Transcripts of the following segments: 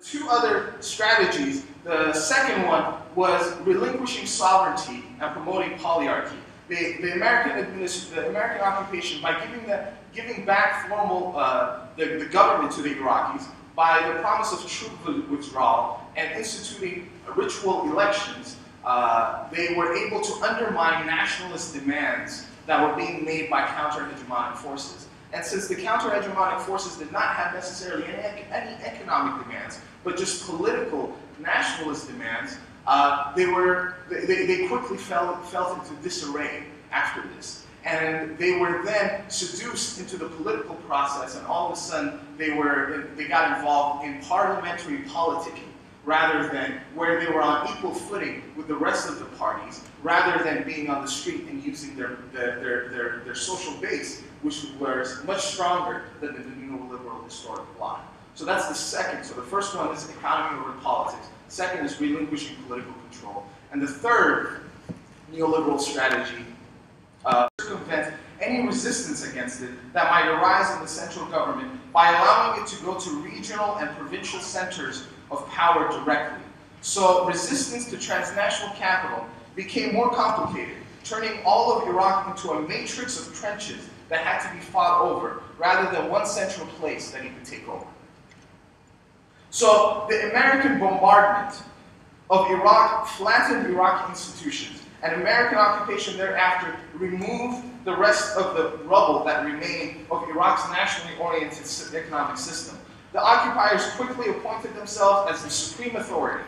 two other strategies. The second one was relinquishing sovereignty and promoting polyarchy. The American occupation, by giving back the government to the Iraqis, by the promise of troop withdrawal and instituting ritual elections, they were able to undermine nationalist demands that were being made by counter-hegemonic forces. And since the counter-hegemonic forces did not have necessarily any economic demands, but just political nationalist demands, they quickly fell into disarray after this. And they were then seduced into the political process, and all of a sudden they got involved in parliamentary politicking, rather than where they were on equal footing with the rest of the parties, rather than being on the street and using their social base, which was much stronger than the neoliberal historic bloc. So that's the second. So the first one is economy over politics. Second is relinquishing political control. And the third neoliberal strategy circumvent any resistance against it that might arise in the central government by allowing it to go to regional and provincial centers of power directly. So resistance to transnational capital became more complicated, turning all of Iraq into a matrix of trenches that had to be fought over, rather than one central place that he could take over. So the American bombardment of Iraq flattened Iraqi institutions, and American occupation thereafter removed the rest of the rubble that remained of Iraq's nationally oriented economic system. The occupiers quickly appointed themselves as the supreme authority,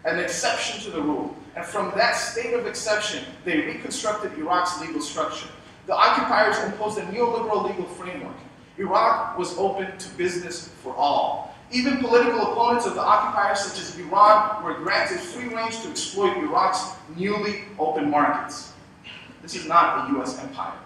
an exception to the rule, and from that state of exception, they reconstructed Iraq's legal structure. The occupiers imposed a neoliberal legal framework. Iraq was open to business for all. Even political opponents of the occupiers, such as Iran, were granted free range to exploit Iraq's newly open markets. This is not a US empire.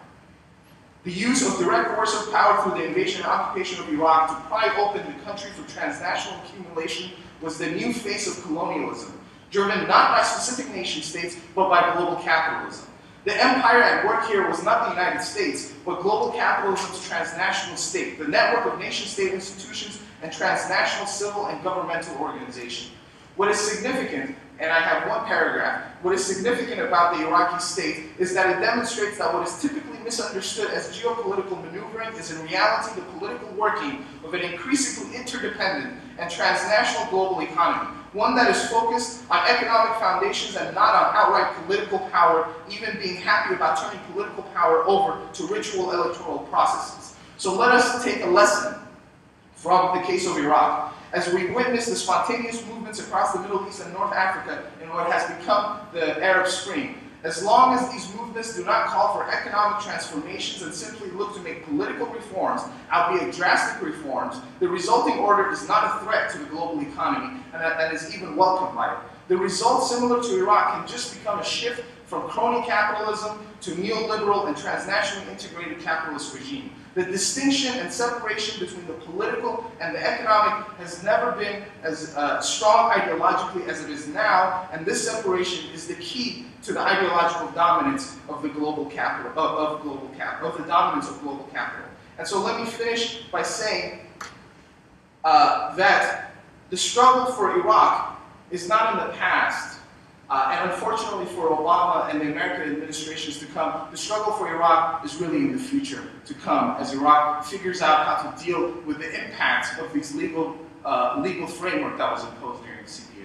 The use of direct coercive power through the invasion and occupation of Iraq to pry open the country for transnational accumulation was the new face of colonialism, driven not by specific nation states, but by global capitalism. The empire at work here was not the United States, but global capitalism's transnational state, the network of nation-state institutions and transnational civil and governmental organizations. What is significant, and I have one paragraph, what is significant about the Iraqi state is that it demonstrates that what is typically misunderstood as geopolitical maneuvering is in reality the political working of an increasingly interdependent and transnational global economy, one that is focused on economic foundations and not on outright political power, even being happy about turning political power over to ritual electoral processes. So let us take a lesson from the case of Iraq, as we witness the spontaneous movements across the Middle East and North Africa in what has become the Arab Spring. As long as these movements do not call for economic transformations and simply look to make political reforms, albeit drastic reforms, the resulting order is not a threat to the global economy and is even welcomed by it. The result, similar to Iraq, can just become a shift from crony capitalism to neoliberal and transnationally integrated capitalist regime. The distinction and separation between the political and the economic has never been as strong ideologically as it is now, and this separation is the key to the ideological dominance of the global capital, of the dominance of global capital. And so let me finish by saying that the struggle for Iraq is not in the past. And unfortunately for Obama and the American administrations to come, the struggle for Iraq is really in the future to come, as Iraq figures out how to deal with the impacts of these legal framework that was imposed during the CPA.